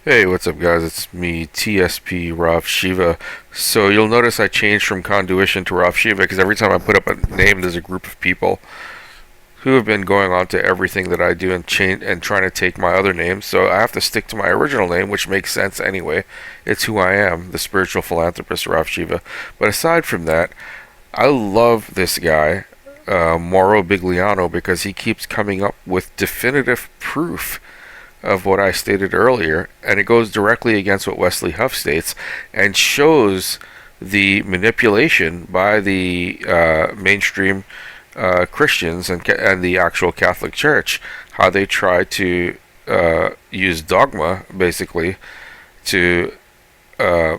Hey, what's up, guys? It's me, TSP Rav Shiva. So you'll notice I changed from Conduition to Rav Shiva because every time I put up a name, there's a group of people who have been going on to everything that I do and change and trying to take my other name. So I have to stick to my original name, which makes sense anyway. It's who I am, the spiritual philanthropist Rav Shiva. But aside from that, I love this guy, Mauro Bigliano, because he keeps coming up with definitive proof of what I stated earlier, and it goes directly against what Wesley Huff states and shows the manipulation by the mainstream Christians and the actual Catholic Church, how they try to use dogma basically to, uh,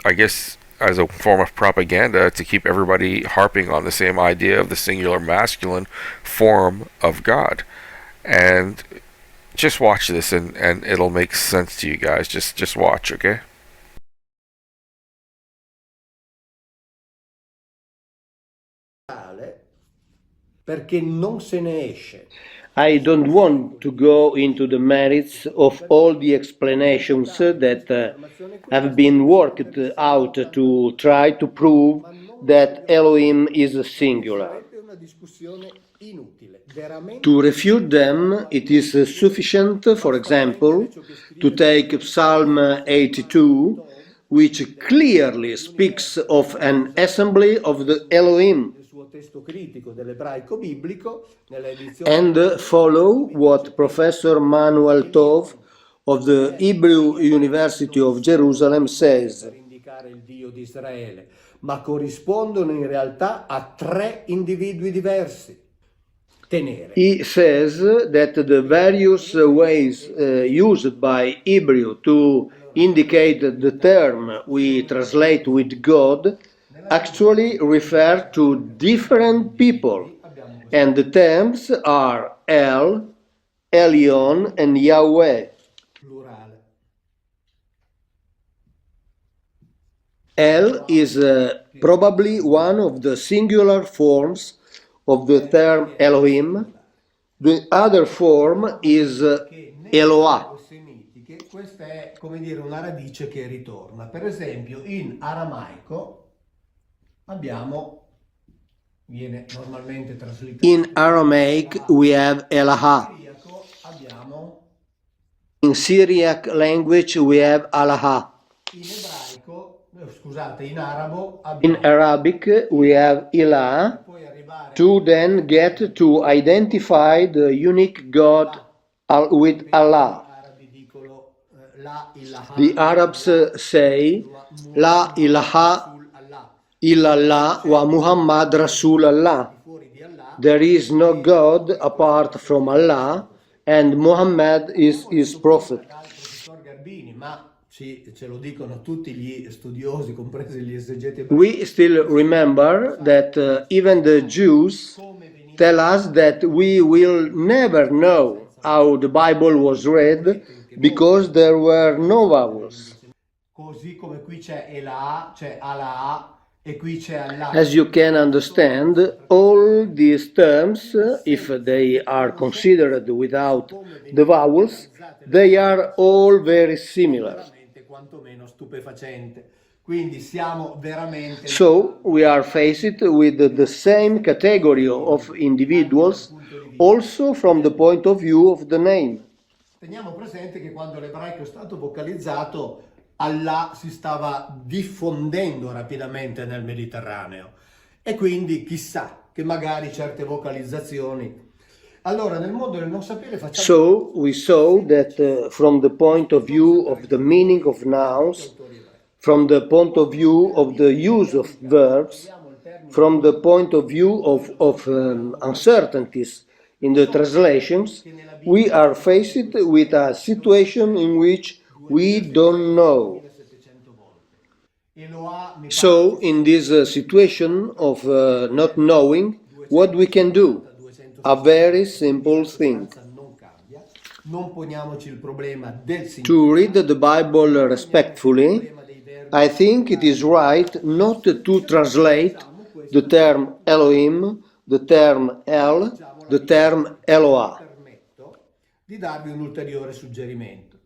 I guess, as a form of propaganda to keep everybody harping on the same idea of the singular masculine form of God. And just watch this and it'll make sense to you guys. Just watch, okay? Perché non se ne esce. I don't want to go into the merits of all the explanations that have been worked out to try to prove that Elohim is singular. To refute them, it is sufficient, for example, to take Psalm 82, which clearly speaks of an assembly of the Elohim, and follow what Professor Manuel Tov of the Hebrew University of Jerusalem says. Ma corrispondono in realtà a tre individui diversi. He says that the various ways used by Hebrew to indicate the term we translate with God actually refer to different people, and the terms are El, Elion, and Yahweh. El is probably one of the singular forms of the term Elohim. The other form is Eloah. Questa è, come dire, una radice che ritorna. Per esempio, in aramaico abbiamo, viene normalmente traslitterato. In Aramaic we have Elah. In Syriac language we have Allah. In ebraico, scusate, in arabo In Arabic we have Ilah, to then get to identify the unique God with Allah. The Arabs say La ilaha illallah wa Muhammad Rasulallah. There is no God apart from Allah, and Muhammad is his prophet. We still remember that even the Jews tell us that we will never know how the Bible was read because there were no vowels. As you can understand, all these terms, if they are considered without the vowels, they are all very similar. So we are faced with the same category of individuals, also from the point of view of the name. Teniamo presente che quando l'ebraico è stato vocalizzato, Allah si stava diffondendo rapidamente nel Mediterraneo e quindi chissà che magari certe vocalizzazioni. Allora, nel mondo del non sapere facciamo... So we saw that from the point of view of the meaning of nouns, from the point of view of the use of verbs, from the point of view of uncertainties in the translations, we are faced with a situation in which we don't know. So, in this situation of not knowing, what we can do? A very simple thing. To read the Bible respectfully, I think it is right not to translate the term Elohim, the term El, the term Eloah. Di darvi un ulteriore suggerimento.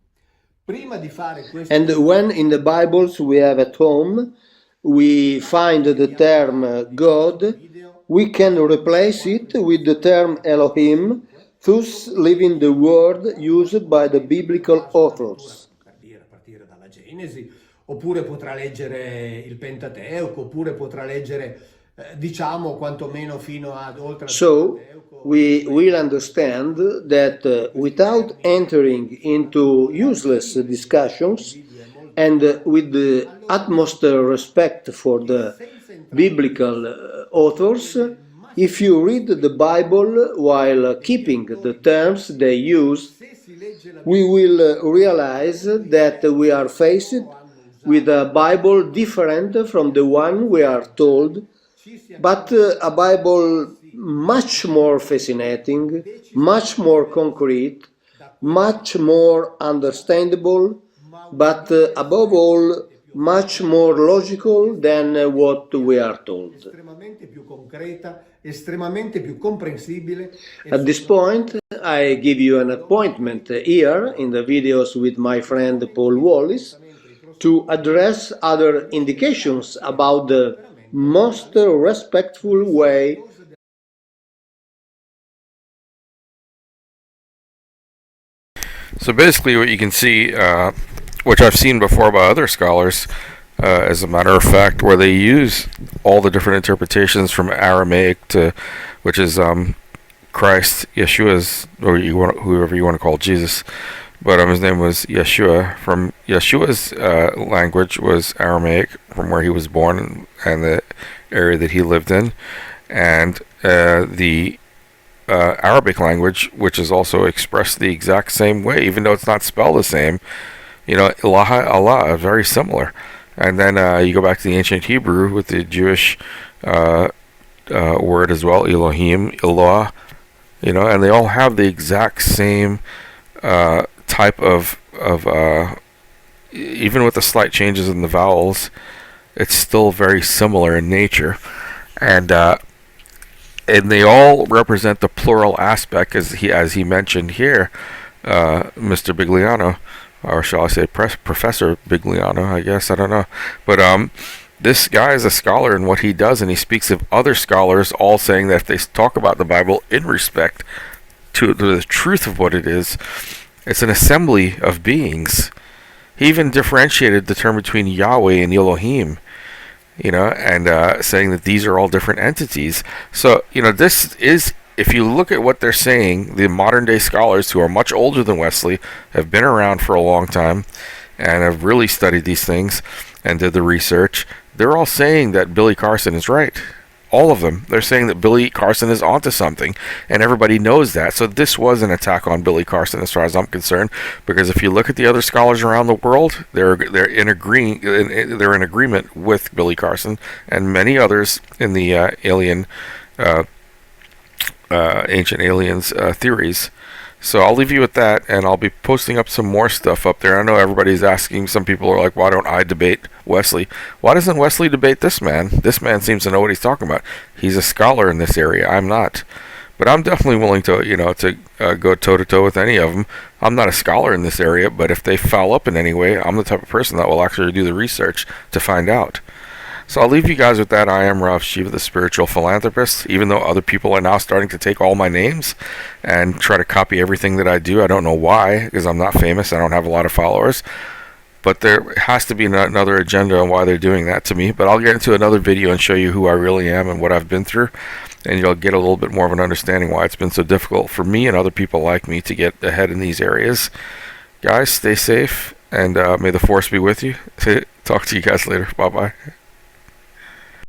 Prima di fare questo, And when in the Bibles we have at home, we find the term God, we can replace it with the term Elohim, thus leaving the word used by the biblical authors. per dire, a partire dalla Genesi, oppure potrà leggere il Pentateuco, oppure potrà leggere, diciamo, quantomeno fino ad oltre al So Pentateuco. we will understand that without entering into useless discussions and with the utmost respect for the biblical authors, if you read the Bible while keeping the terms they use, we will realize that we are faced with a Bible different from the one we are told, but a Bible much more fascinating, much more concrete, much more understandable, but above all, much more logical than what we are told. Estremamente più concreta, estremamente più comprensibile. At this point, I give you an appointment here in the videos with my friend Paul Wallis to address other indications about the most respectful way. So basically, what you can see, which I've seen before by other scholars, as a matter of fact, where they use all the different interpretations from Aramaic to, which is Christ, Yeshua's, or whoever you want to call Jesus, but his name was Yeshua. From Yeshua's language was Aramaic, from where he was born and the area that he lived in, and the Arabic language, which is also expressed the exact same way, even though it's not spelled the same. Allah, very similar. And then you go back to the ancient Hebrew with the Jewish word as well, Elohim, Eloah, and they all have the exact same type of even with the slight changes in the vowels, it's still very similar in nature, and they all represent the plural aspect, as he mentioned here, Mr. Bigliano, or shall I say Professor Bigliano, I guess, I don't know. But this guy is a scholar in what he does, and he speaks of other scholars all saying that if they talk about the Bible in respect to the truth of what it is, it's an assembly of beings. He even differentiated the term between Yahweh and Elohim, and saying that these are all different entities. So, this is, if you look at what they're saying, the modern day scholars who are much older than Wesley, have been around for a long time, and have really studied these things and did the research, they're all saying that Billy Carson is right. All of them. They're saying that Billy Carson is onto something, and everybody knows that. So this was an attack on Billy Carson, as far as I'm concerned, because if you look at the other scholars around the world, they're in agreement with Billy Carson and many others in the ancient aliens theories. So I'll leave you with that, and I'll be posting up some more stuff up there. I know everybody's asking, some people are like, why don't I debate Wesley? Why doesn't Wesley debate this man? This man seems to know what he's talking about. He's a scholar in this area. I'm not. But I'm definitely willing to go toe-to-toe with any of them. I'm not a scholar in this area, but if they foul up in any way, I'm the type of person that will actually do the research to find out. So I'll leave you guys with that. I am Rav Shiva, the spiritual philanthropist. Even though other people are now starting to take all my names and try to copy everything that I do. I don't know why, because I'm not famous. I don't have a lot of followers. But there has to be another agenda on why they're doing that to me. But I'll get into another video and show you who I really am and what I've been through. And you'll get a little bit more of an understanding why it's been so difficult for me and other people like me to get ahead in these areas. Guys, stay safe, and may the force be with you. Talk to you guys later. Bye-bye.